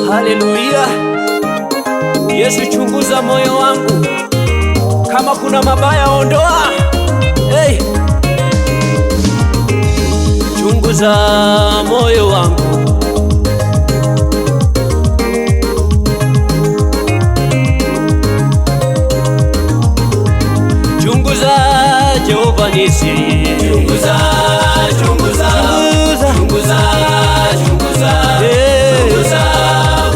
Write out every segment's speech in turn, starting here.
Haleluya. Yesu, chunguza moyo wangu, kama kuna mabaya ondoa. Hey. Chunguza moyo wangu, chunguza Jehova Nisi, chunguza, chunguza, chunguza, chunguza, chunguza, chunguza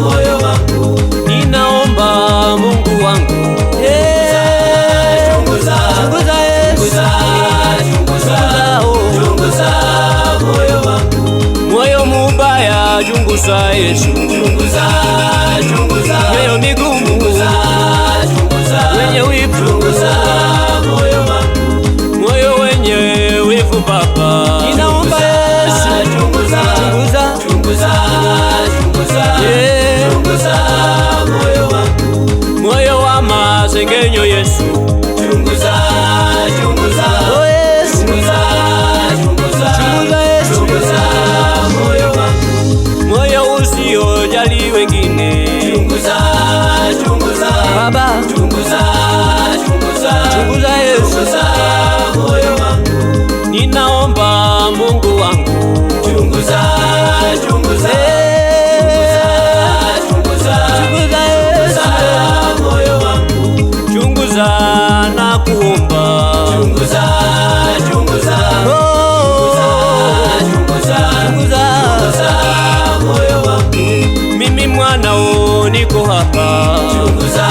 moyo wangu, ninaomba Mungu wangu, chunguza, chunguza, chunguza, chunguza moyo wangu, moyo mubaya chunguza Yesu, chunguza, chunguza, moyo migumu chunguza, chunguza, wenye wivu, chunguza moyo wangu, moyo wenye wivu Baba, ninaomba Yesu, chunguza, chunguza, chunguza, chunguza, chunguza moyo wangu, moyo wa masengenyo Yesu, chunguza, chunguza, oh Yesu, chunguza, chunguza, chunguza Yesu, chunguza moyo wangu, moyo usiojali wengine, chunguza, chunguza Baba, chunguza, chunguza, chunguza Yesu, chunguza moyo wangu, ninaomba Mungu wangu, chunguza, chunguza, chunguza, chunguza Yesu, moyo wangu, chunguza na kuomba, chunguza, chunguza, chunguza, chunguza moyo wangu, mimi mwanao niko hapa, chunguza,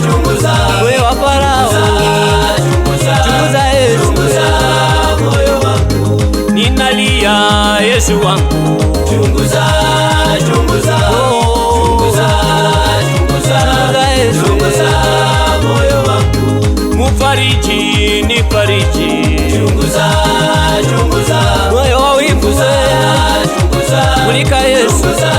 chunguza, wewe wa Farao, chunguza Yesu, chunguza moyo wangu, ninalia Yesu wangu, chunguza, chunguza, chunguza, chunguza Yesu, chunguza moyo wangu, mufariji nifariji, chunguza, chunguza, moyo wa wivu, chunguza, mulika Yesu, chunguza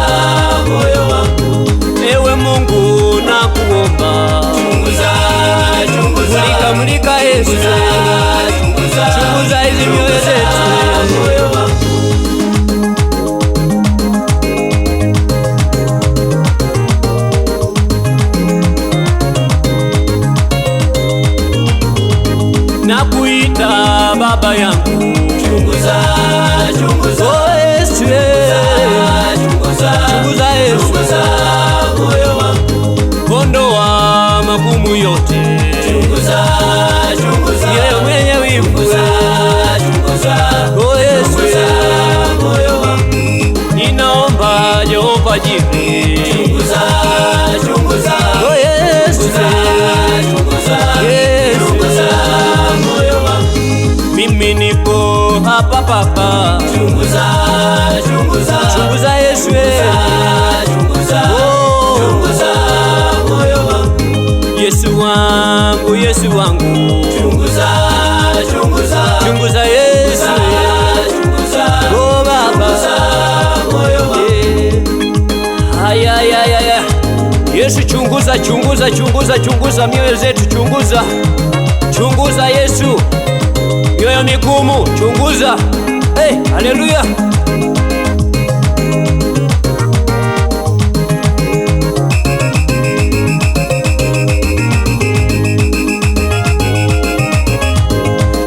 moyo wangu, ewe Mungu na kuomba, chunguza, chunguza, mulika Yesu, chunguza, chunguza hizi mioyo zetu, moyo wangu, nakuita Baba yangu, chunguza, chunguza, oh Yesu, chunguza, chunguza Yesu, chunguza moyo wangu, ondoa magumu yote, chunguza, chunguza, yeye mwenye wivu, chunguza, oh Yesu, chunguza moyo wangu, ninaomba Jehova Jire, chunguza, chunguza, oh Yesu, chunguza, Yesu, chunguza moyo wangu, mimi niko hapa Baba, chunguza, chunguza, chunguza Yesu, chunguza, oh chunguza moyo wangu, Yesu wangu, Yesu wangu, chunguza, chunguza, chunguza Yesu, chunguza, oh Baba, moyo wangu, aya ya ya ya, Yesu chunguza, chunguza, chunguza, chunguza mioyo zetu, chunguza, chunguza Yesu, mioyo migumu, chunguza. Hey, haleluya.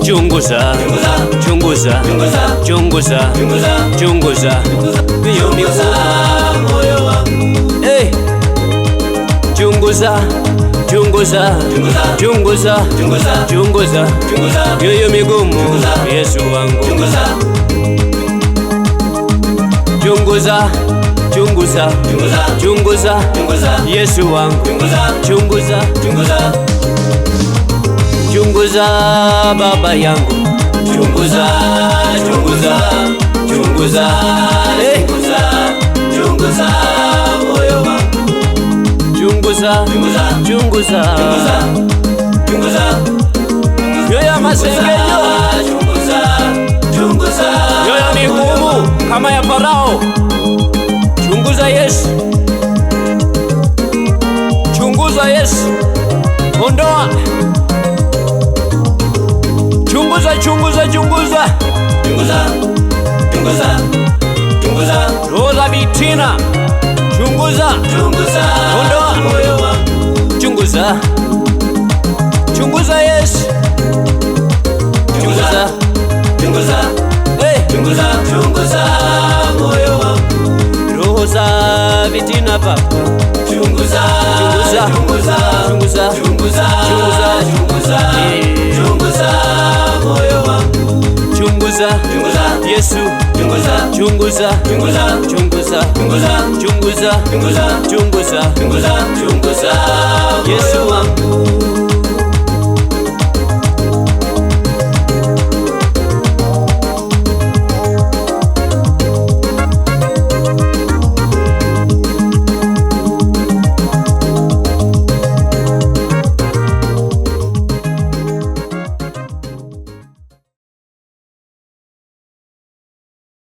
Chunguza, chunguza, chunguza, chunguza mioyo migumu, moyo wangu, hey, chunguza, chunguza, chunguza, chunguza mioyo migumu, Yesu wangu, chunguza, chunguza, chunguza Yesu wangu, chunguza, chunguza Baba yangu, chunguza, chunguza, chunguza, hey, chunguza moyo wangu, chunguza, chunguza mioyo ya masengenyo, mioyo migumu kama ya Farao, chunguza Yesu, chunguza Yesu, ondoa, chunguza, chunguza, chunguza roho za vitina. Chunguza, chunguza ondoa moyo wangu, chunguza, chunguza Yesu, chunguza, chunguza, hey, chunguza, chunguza moyo wangu, roho za vitina Baba, chunguza, chunguza, chunguza, chunguza, chunguza, chunguza, chunguza moyo wangu, chunguza chunguza Yesu, chunguza, chunguza, chunguza, chunguza, chunguza, chunguza, chunguza, chunguza, chunguza, chunguza Yesu moyo wangu.